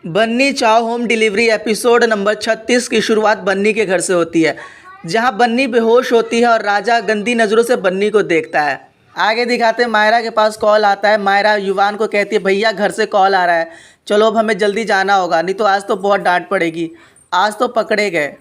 बन्नी चाओ home delivery episode number 36 की शुरुआत बन्नी के घर से होती है, जहां बन्नी बेहोश होती है और राजा गंदी नज़रों से बन्नी को देखता है। आगे दिखाते हैं मायरा के पास कॉल आता है। मायरा युवान को कहती है, भैया घर से कॉल आ रहा है, चलो अब हमें जल्दी जाना होगा, नहीं तो आज तो बहुत डांट पड़ेगी, आज तो पकड़े गए।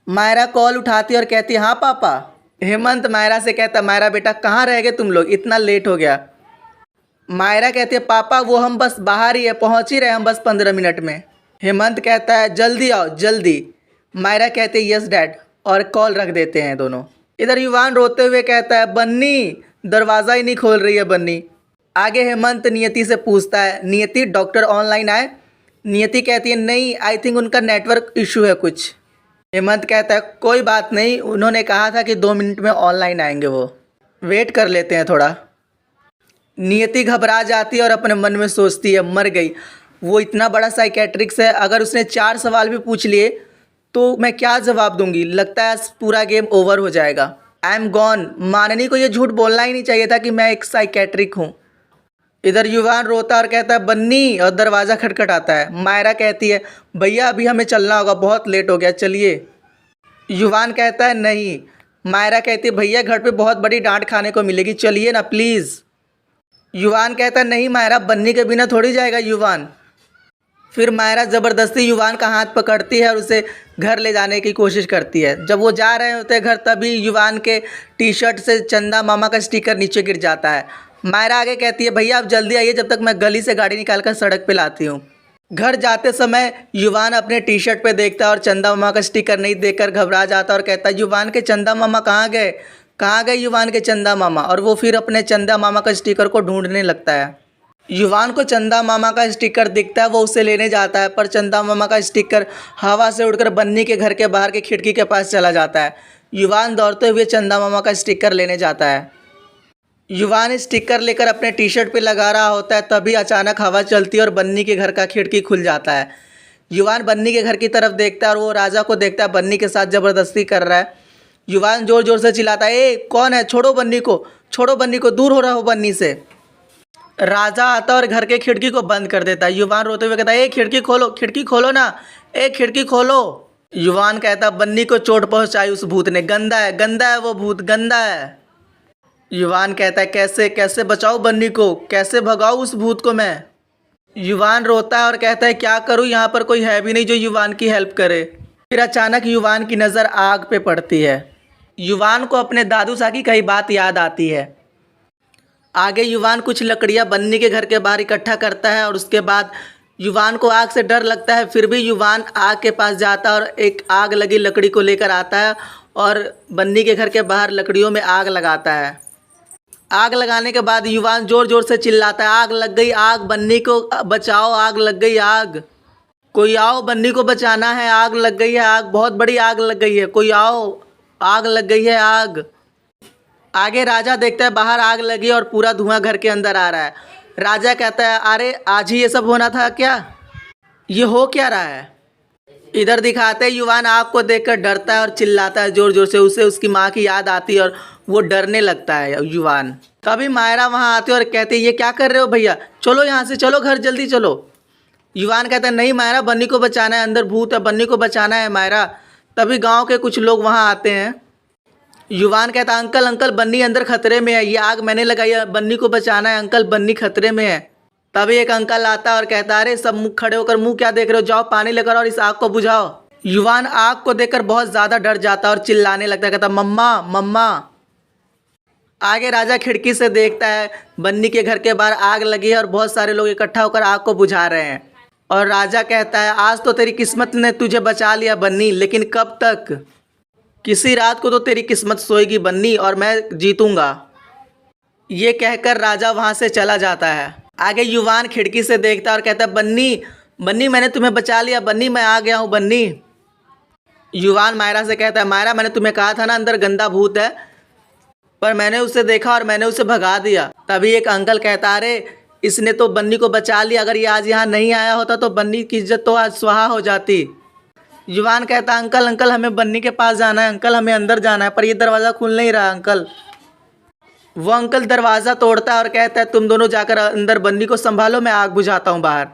मायरा कॉल उठाती है और कहती है, हाँ पापा। हेमंत मायरा से कहता, मायरा बेटा कहाँ रह गए तुम लोग, इतना लेट हो गया। मायरा कहती है, पापा वो हम बस बाहर ही है, पहुंच ही रहे हम बस 15 मिनट में। हेमंत कहता है, जल्दी आओ जल्दी। मायरा कहती है, यस डैड, और कॉल रख देते हैं दोनों। इधर युवान रोते हुए कहता है, बन्नी दरवाज़ा ही नहीं खोल रही है बन्नी। आगे हेमंत नियति से पूछता है, नियति डॉक्टर ऑनलाइन आए। नियति कहती है, नहीं आई थिंक उनका नेटवर्क इशू है कुछ। हेमंत कहता है, कोई बात नहीं, उन्होंने कहा था कि 2 मिनट में ऑनलाइन आएंगे, वो वेट कर लेते हैं थोड़ा। नियति घबरा जाती है और अपने मन में सोचती है, मर गई। वो इतना बड़ा साइकेट्रिक्स है, अगर उसने 4 सवाल भी पूछ लिए तो मैं क्या जवाब दूंगी। लगता है पूरा गेम ओवर हो जाएगा। I am gone. माननी को ये झूठ बोलना ही नहीं चाहिए था कि मैं एक साइकेट्रिक हूँ। इधर युवान रोता और कहता है, बन्नी, और दरवाज़ा खटखटाता है। मायरा कहती है, भैया अभी हमें चलना होगा, बहुत लेट हो गया, चलिए। युवान कहता है, नहीं। मायरा कहती है, भैया घर पे बहुत बड़ी डांट खाने को मिलेगी, चलिए ना प्लीज़। युवान कहता है, नहीं मायरा, बन्नी के बिना थोड़ी जाएगा युवान। फिर मायरा ज़बरदस्ती युवान का हाथ पकड़ती है और उसे घर ले जाने की कोशिश करती है। जब वो जा रहे होते हैं घर, तभी युवान के टी शर्ट से चंदा मामा का स्टिकर नीचे गिर जाता है। मायरा आगे कहती है, भैया आप जल्दी आइए, जब तक मैं गली से गाड़ी निकाल कर सड़क पे लाती हूँ। घर जाते समय युवान अपने टी शर्ट पे देखता है और चंदा मामा का स्टिकर नहीं देखकर घबरा जाता और कहता है, युवान के चंदा मामा कहाँ गए, कहाँ गए युवान के चंदा मामा। और वो फिर अपने चंदा मामा का स्टिकर को ढूंढने लगता है। युवान को चंदा मामा का स्टिकर दिखता है, वो उसे लेने जाता है, पर चंदा मामा का स्टिकर हवा से उड़कर बन्नी के घर के बाहर की खिड़की के पास चला जाता है। युवान दौड़ते हुए चंदा मामा का स्टिकर लेने जाता है। युवान स्टिकर लेकर अपने टी शर्ट पे लगा रहा होता है, तभी अचानक हवा चलती है और बन्नी के घर का खिड़की खुल जाता है। युवान बन्नी के घर की तरफ देखता है और वो राजा को देखता है, बन्नी के साथ ज़बरदस्ती कर रहा है। युवान ज़ोर ज़ोर से चिल्लाता है, ए कौन है, छोड़ो बन्नी को, छोड़ो बन्नी को, दूर हो रहा हो बन्नी से। राजा आता और घर के खिड़की को बंद कर देता है। युवान रोते हुए कहता है, ए खिड़की खोलो ना, ए खिड़की खोलो। युवान कहता है, बन्नी को चोट पहुंचाई उस भूत ने, गंदा है वो भूत, गंदा है। युवान कहता है, कैसे कैसे बचाऊं बन्नी को, कैसे भगाऊं उस भूत को मैं। युवान रोता है और कहता है, क्या करूं, यहाँ पर कोई है भी नहीं जो युवान की हेल्प करे। फिर अचानक युवान की नज़र आग पे पड़ती है। युवान को अपने दादू सा की कई बात याद आती है। आगे युवान कुछ लकड़ियाँ बन्नी के घर के बाहर इकट्ठा करता है और उसके बाद युवान को आग से डर लगता है। फिर भी युवान आग के पास जाता है और एक आग लगी लकड़ी को लेकर आता है और बन्नी के घर के बाहर लकड़ियों में आग लगाता है। आग लगाने के बाद युवान ज़ोर ज़ोर से चिल्लाता है, आग लग गई आग, बन्नी को बचाओ, आग लग गई आग, कोई आओ, बन्नी को बचाना है, आग लग गई है आग, बहुत बड़ी आग लग गई है, कोई आओ, आग लग गई है आग। आगे राजा देखता है बाहर आग लगी और पूरा धुआं घर के अंदर आ रहा है। राजा कहता है, अरे आज ही ये सब होना था क्या, ये हो क्या रहा है। इधर दिखाते युवान आग को देखकर डरता है और चिल्लाता है ज़ोर ज़ोर से। उसे उसकी माँ की याद आती है और वो डरने लगता है युवान। तभी मायरा वहाँ आती है और कहती है, ये क्या कर रहे हो भैया, चलो यहाँ से, चलो घर जल्दी चलो। युवान कहता है, नहीं मायरा, बन्नी को बचाना है, अंदर भूत है, बन्नी को बचाना है मायरा। तभी गाँव के कुछ लोग वहाँ आते हैं। युवान कहता है, अंकल अंकल, बन्नी अंदर खतरे में है, ये आग मैंने लगाई है, बन्नी को बचाना है अंकल, बन्नी खतरे में है। तभी एक अंकल आता है और कहता है, अरे सब मुँह खड़े होकर मुँह क्या देख रहे हो, जाओ पानी लेकर और इस आग को बुझाओ। युवान आग को देखकर बहुत ज़्यादा डर जाता है और चिल्लाने लगता है, कहता मम्मा मम्मा। आगे राजा खिड़की से देखता है बन्नी के घर के बाहर आग लगी है और बहुत सारे लोग इकट्ठा होकर आग को बुझा रहे हैं। और राजा कहता है, आज तो तेरी किस्मत ने तुझे बचा लिया बन्नी, लेकिन कब तक, किसी रात को तो तेरी किस्मत सोएगी बन्नी और मैं जीतूंगा। ये कहकर राजा वहाँ से चला जाता है। आगे युवान खिड़की से देखता है और कहता है, बन्नी बन्नी, मैंने तुम्हें बचा लिया बन्नी, मैं आ गया हूँ बन्नी। युवान मायरा से कहता है, मायरा मैंने तुम्हें कहा था ना अंदर गंदा भूत है, पर मैंने उसे देखा और मैंने उसे भगा दिया। तभी एक अंकल कहता, अरे इसने तो बन्नी को बचा लिया, अगर ये आज यहाँ नहीं आया होता तो बन्नी की इज्जत तो आज सुहा हो जाती। युवान कहता, अंकल अंकल, हमें बन्नी के पास जाना है अंकल, हमें अंदर जाना है, पर ये दरवाज़ा खुल नहीं रहा अंकल। वो अंकल दरवाज़ा तोड़ता है और कहता है, तुम दोनों जाकर अंदर बन्नी को संभालो, मैं आग बुझाता हूँ बाहर।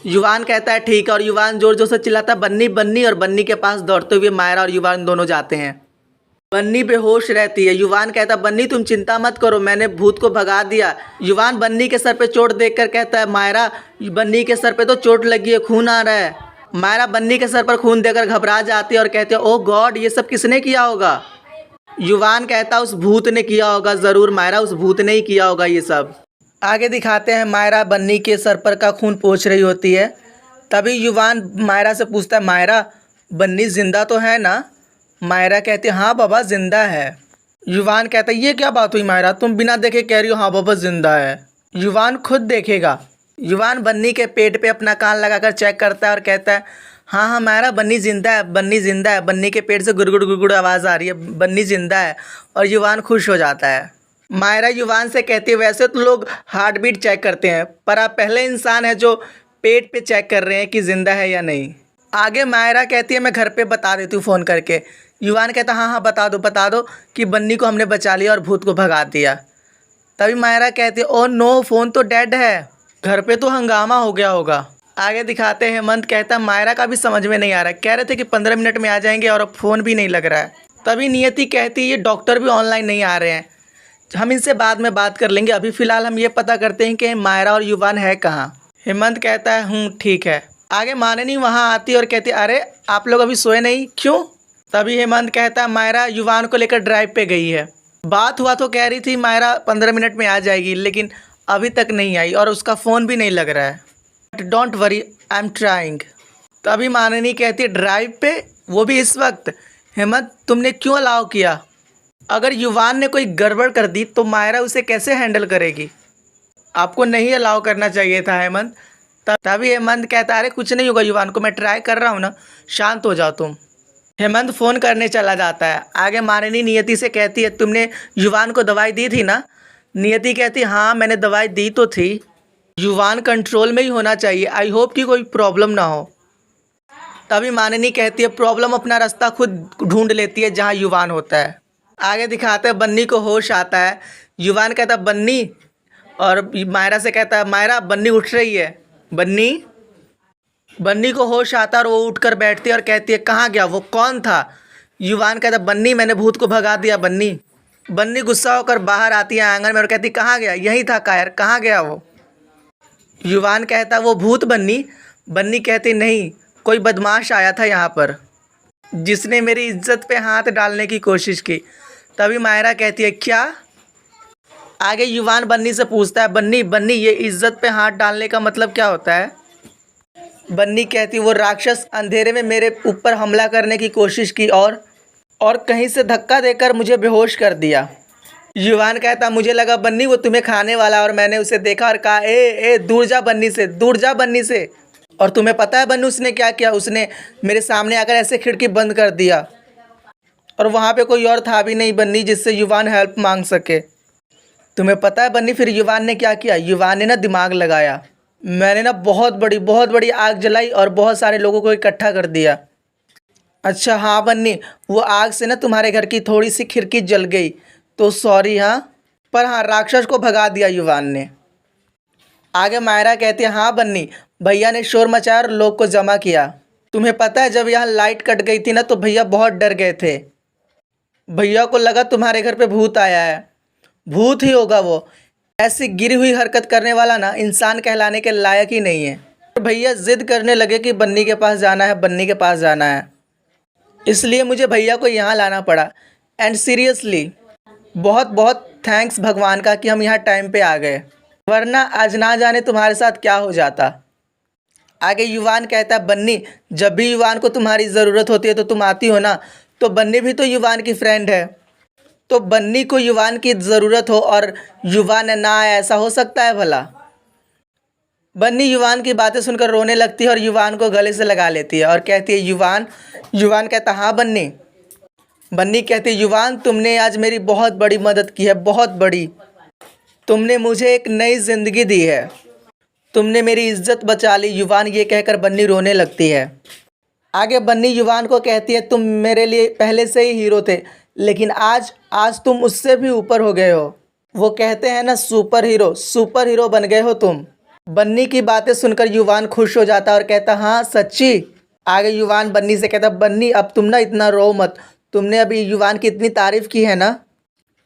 युवान कहता है ठीक है, और युवान जोर जोर से चिल्लाता है बन्नी बन्नी, और बन्नी के पास दौड़ते हुए मायरा और युवान दोनों जाते हैं। बन्नी बेहोश रहती है। युवान कहता है बन्नी तुम चिंता मत करो, मैंने भूत को भगा दिया। युवान बन्नी के सर पे चोट देखकर कहता है मायरा बन्नी के सर पे तो चोट लगी है, खून आ रहा है। मायरा बन्नी के सर पर खून देकर घबरा जाती है और कहती है ओह गॉड, ये सब किसने किया होगा। युवान कहता है उस भूत ने किया होगा, ज़रूर मायरा, उस भूत ने ही किया होगा ये सब। आगे दिखाते हैं मायरा बन्नी के सर पर का खून पोंछ रही होती है। तभी युवान मायरा से पूछता है मायरा बन्नी जिंदा तो है ना। मायरा कहती है हाँ बाबा जिंदा है। युवान कहता है ये क्या बात हुई मायरा, तुम बिना देखे कह रही हो हाँ बाबा जिंदा है। युवान खुद देखेगा। युवान बन्नी के पेट पे अपना कान लगाकर चेक करता है और कहता है हाँ हाँ मायरा बन्नी जिंदा है, बन्नी जिंदा है। बन्नी के पेट से गुड़गुड़ गुड़गुड़ आवाज़ आ रही है, बन्नी जिंदा है। और युवान खुश हो जाता है। मायरा युवान से कहती है वैसे तो लोग हार्ट बीट चेक करते हैं, पर आप पहले इंसान हैं जो पेट पे चेक कर रहे हैं कि ज़िंदा है या नहीं। आगे मायरा कहती है मैं घर पे बता देती हूँ फ़ोन करके। युवान कहता हाँ हाँ बता दो कि बन्नी को हमने बचा लिया और भूत को भगा दिया। तभी मायरा कहती है ओह नो, फ़ोन तो डेड है, घर पे तो हंगामा हो गया होगा। आगे दिखाते हैं हेमंत कहता है मायरा का भी समझ में नहीं आ रहा है, कह रहे थे कि 15 मिनट में आ जाएंगे और अब फ़ोन भी नहीं लग रहा है। तभी नियति कहती है ये डॉक्टर भी ऑनलाइन नहीं आ रहे हैं, हम इनसे बाद में बात कर लेंगे, अभी फ़िलहाल हम ये पता करते हैं कि मायरा और युवान है कहाँ। हेमंत कहता है ठीक है। आगे माननी वहाँ आती और कहती अरे आप लोग अभी सोए नहीं, क्यों। तभी हेमंत कहता है मायरा युवान को लेकर ड्राइव पे गई है। बात हुआ तो कह रही थी मायरा 15 मिनट में आ जाएगी, लेकिन अभी तक नहीं आई और उसका फ़ोन भी नहीं लग रहा है। But don't worry I am trying. तभी माननी कहती है ड्राइव पे, वो भी इस वक्त। हेमंत तुमने क्यों अलाउ किया, अगर युवान ने कोई गड़बड़ कर दी तो मायरा उसे कैसे हैंडल करेगी, आपको नहीं अलाउ करना चाहिए था हेमंत। तभी हेमंत कहता अरे कुछ नहीं होगा युवान को, मैं ट्राई कर रहा हूँ ना, शांत हो जाओ तुम। हेमंत फ़ोन करने चला जाता है। आगे माननी नियति से कहती है तुमने युवान को दवाई दी थी ना। नियति कहती हाँ मैंने दवाई दी तो थी, युवान कंट्रोल में ही होना चाहिए, आई होप कि कोई प्रॉब्लम ना हो। तभी माननी कहती है प्रॉब्लम अपना रास्ता खुद ढूंढ लेती है जहाँ युवान होता है। आगे दिखाते हैं बन्नी को होश आता है। युवान कहता है बन्नी, और मायरा से कहता है मायरा बन्नी उठ रही है। बन्नी को होश आता है और वो उठकर बैठती है और कहती है कहाँ गया वो, कौन था। युवान कहता है बन्नी मैंने भूत को भगा दिया बन्नी। बन्नी गुस्सा होकर बाहर आती है आंगन में और कहती कहाँ गया, यही था कायर, कहाँ गया वो। युवान कहता वो भूत बन्नी। बन्नी कहती नहीं, कोई बदमाश आया था यहाँ पर जिसने मेरी इज्जत पे हाथ डालने की कोशिश की। तभी मायरा कहती है क्या। आगे युवान बन्नी से पूछता है बन्नी ये इज्जत पे हाथ डालने का मतलब क्या होता है। बन्नी कहती वो राक्षस अंधेरे में मेरे ऊपर हमला करने की कोशिश की और कहीं से धक्का देकर मुझे बेहोश कर दिया। युवान कहता मुझे लगा बन्नी वो तुम्हें खाने वाला, और मैंने उसे देखा और कहा ए दूर जा बन्नी से, दूर जा बन्नी से। और तुम्हें पता है बन्नी उसने क्या किया, उसने मेरे सामने आकर ऐसे खिड़की बंद कर दिया, और वहाँ पे कोई और था भी नहीं बन्नी जिससे युवान हेल्प मांग सके। तुम्हें पता है बन्नी फिर युवान ने क्या किया, युवान ने ना दिमाग लगाया, मैंने ना बहुत बड़ी आग जलाई और बहुत सारे लोगों को इकट्ठा कर दिया। अच्छा हाँ बन्नी, वो आग से ना तुम्हारे घर की थोड़ी सी खिड़की जल गई, तो सॉरी हाँ, पर हाँ राक्षस को भगा दिया युवान ने। आगे मायरा कहती है हाँ बन्नी, भैया ने शोर मचाया और लोग को जमा किया। तुम्हें पता है जब यहाँ लाइट कट गई थी ना तो भैया बहुत डर गए थे, भैया को लगा तुम्हारे घर पे भूत आया है। भूत ही होगा वो, ऐसी गिरी हुई हरकत करने वाला ना इंसान कहलाने के लायक ही नहीं है। भैया जिद करने लगे कि बन्नी के पास जाना है, बन्नी के पास जाना है, इसलिए मुझे भैया को यहाँ लाना पड़ा। एंड सीरियसली बहुत बहुत थैंक्स भगवान का कि हम यहाँ टाइम पे आ गए, वरना आज ना जाने तुम्हारे साथ क्या हो जाता। आगे युवान कहता है बन्नी जब भी युवान को तुम्हारी ज़रूरत होती है तो तुम आती हो ना, तो बन्नी भी तो युवान की फ्रेंड है, तो बन्नी को युवान की ज़रूरत हो और युवान ना आए, ऐसा हो सकता है भला। बन्नी युवान की बातें सुनकर रोने लगती है और युवान को गले से लगा लेती है और कहती है युवान। युवान कहता हाँ बन्नी। बन्नी कहती है युवान तुमने आज मेरी बहुत बड़ी मदद की है, बहुत बड़ी, तुमने मुझे एक नई ज़िंदगी दी है, तुमने मेरी इज्जत बचा ली। युवान ये कहकर बन्नी रोने लगती है। आगे बन्नी युवान को कहती है तुम मेरे लिए पहले से ही हीरो थे, लेकिन आज तुम उससे भी ऊपर हो गए हो। वो कहते हैं ना सुपर हीरो बन गए हो तुम। बन्नी की बातें सुनकर युवान खुश हो जाता और कहता हाँ सच्ची। आगे युवान बन्नी से कहता बन्नी अब तुम ना इतना रो मत, तुमने अभी युवान की इतनी तारीफ़ की है ना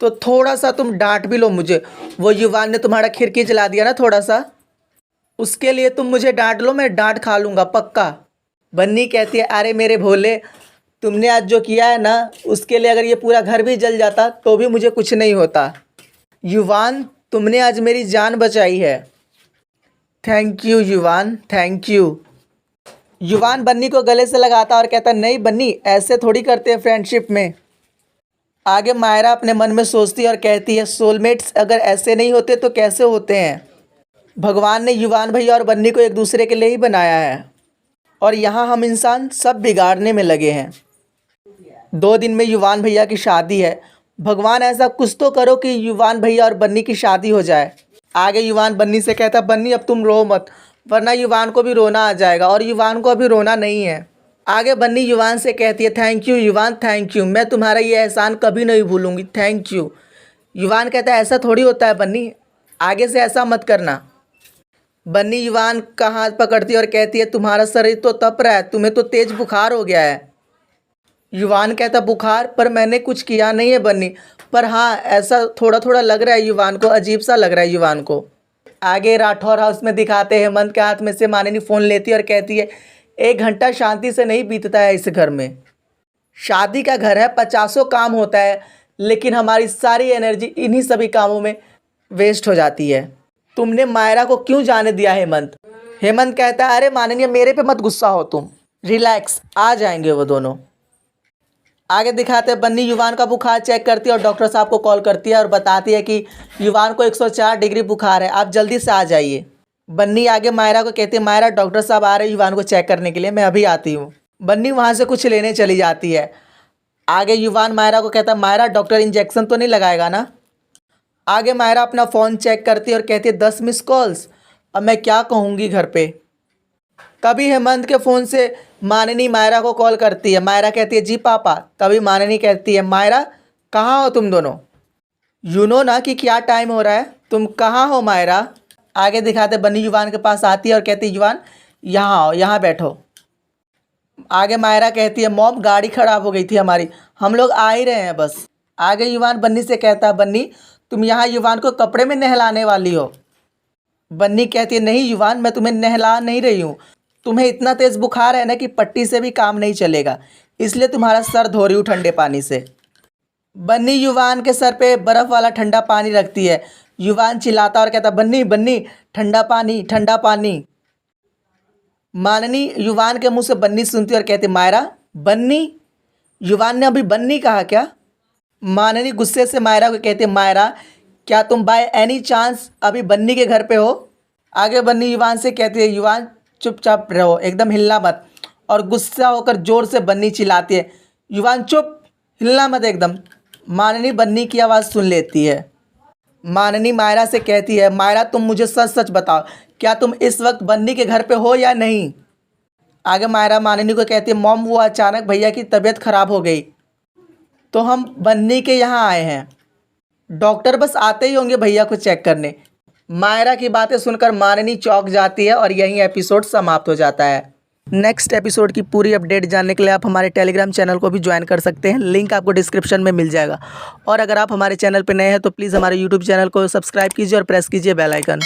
तो थोड़ा सा तुम डांट भी लो मुझे। वो युवान ने तुम्हारा खिड़की जला दिया ना थोड़ा सा, उसके लिए तुम मुझे डांट लो, मैं डांट खा लूँगा पक्का। बन्नी कहती है अरे मेरे भोले, तुमने आज जो किया है ना उसके लिए अगर ये पूरा घर भी जल जाता तो भी मुझे कुछ नहीं होता। युवान तुमने आज मेरी जान बचाई है, थैंक यू युवान, थैंक यू। युवान बन्नी को गले से लगाता और कहता नहीं बन्नी ऐसे थोड़ी करते हैं फ्रेंडशिप में। आगे मायरा अपने मन में सोचती है और कहती है सोलमेट्स अगर ऐसे नहीं होते तो कैसे होते हैं। भगवान ने युवान भैया और बन्नी को एक दूसरे के लिए ही बनाया है और यहाँ हम इंसान सब बिगाड़ने में लगे हैं। 2 दिन में युवान भैया की शादी है। भगवान ऐसा कुछ तो करो कि युवान भैया और बन्नी की शादी हो जाए। आगे युवान बन्नी से कहता बन्नी अब तुम रो मत वरना युवान को भी रोना आ जाएगा और युवान को अभी रोना नहीं है। आगे बन्नी युवान से कहती है थैंक यू युवान, थैंक यू, मैं तुम्हारा ये एहसान कभी नहीं भूलूंगी, थैंक यू। युवान कहता है ऐसा थोड़ी होता है बन्नी, आगे से ऐसा मत करना। बन्नी युवान का हाथ पकड़ती है और कहती है तुम्हारा शरीर तो तप रहा है, तुम्हें तो तेज बुखार हो गया है। युवान कहता बुखार, पर मैंने कुछ किया नहीं है बन्नी, पर हाँ ऐसा थोड़ा थोड़ा लग रहा है युवान को, अजीब सा लग रहा है युवान को। आगे राठौर हाउस में दिखाते हैं हेमंत के हाथ में से मानिनी फ़ोन लेती है और कहती है 1 घंटा शांति से नहीं बीतता है इस घर में। शादी का घर है, 50 काम होता है लेकिन हमारी सारी एनर्जी इन्हीं सभी कामों में वेस्ट हो जाती है। तुमने मायरा को क्यों जाने दिया हेमंत? हेमंत कहता है अरे माननीय मेरे पे मत गुस्सा हो तुम, रिलैक्स, आ जाएंगे वो दोनों। आगे दिखाते हैं बन्नी युवान का बुखार चेक करती है और डॉक्टर साहब को कॉल करती है और बताती है कि युवान को 104 डिग्री बुखार है, आप जल्दी से आ जाइए। बन्नी आगे मायरा को कहती है मायरा डॉक्टर साहब आ रहे हैं युवान को चेक करने के लिए, मैं अभी आती हूँ। बन्नी वहाँ से कुछ लेने चली जाती है। आगे युवान मायरा को कहता है मायरा डॉक्टर इंजेक्शन तो नहीं लगाएगा ना। आगे मायरा अपना फ़ोन चेक करती है और कहती है 10 मिस कॉल्स, अब मैं क्या कहूँगी घर पे। तभी हेमंत के फ़ोन से माननी मायरा को कॉल करती है। मायरा कहती है जी पापा। तभी माननी कहती है मायरा कहाँ हो तुम दोनों, यू नो ना कि क्या टाइम हो रहा है, तुम कहाँ हो मायरा। आगे दिखाते बन्नी युवान के पास आती है और कहती है युवान यहाँ आओ, यहाँ बैठो। आगे मायरा कहती है मॉम गाड़ी ख़राब हो गई थी हमारी, हम लोग आ ही रहे हैं बस। आगे युवान बन्नी से कहता है बन्नी तुम यहाँ युवान को कपड़े में नहलाने वाली हो। बन्नी कहती है नहीं युवान मैं तुम्हें नहला नहीं रही हूँ, तुम्हें इतना तेज़ बुखार है ना कि पट्टी से भी काम नहीं चलेगा, इसलिए तुम्हारा सर धो रही हूँ ठंडे पानी से। बन्नी युवान के सर पे बर्फ़ वाला ठंडा पानी रखती है। युवान चिल्लाता और कहता बन्नी बन्नी ठंडा पानी, ठंडा पानी। माननी युवान के मुंह से बन्नी सुनती और कहती मायरा बन्नी, युवान ने अभी बन्नी कहा क्या। माननी गुस्से से मायरा को कहती है मायरा क्या तुम बाय एनी चांस अभी बन्नी के घर पे हो। आगे बन्नी युवान से कहती है युवान चुपचाप रहो, एकदम हिलना मत। और गुस्सा होकर ज़ोर से बन्नी चिल्लाती है युवान चुप, हिलना मत एकदम। माननी बन्नी की आवाज़ सुन लेती है। माननी मायरा से कहती है मायरा तुम मुझे सच सच बताओ, क्या तुम इस वक्त बन्नी के घर पे हो या नहीं। आगे मायरा माननी को कहती है मॉम वो अचानक भैया की तबीयत ख़राब हो गई तो हम बन्नी के यहाँ आए हैं, डॉक्टर बस आते ही होंगे भैया को चेक करने। मायरा की बातें सुनकर माननी चौंक जाती है और यहीं एपिसोड समाप्त हो जाता है। नेक्स्ट एपिसोड की पूरी अपडेट जानने के लिए आप हमारे टेलीग्राम चैनल को भी ज्वाइन कर सकते हैं, लिंक आपको डिस्क्रिप्शन में मिल जाएगा। और अगर आप हमारे चैनल पर नए हैं तो प्लीज़ हमारे यूट्यूब चैनल को सब्सक्राइब कीजिए और प्रेस कीजिए बेल आइकन।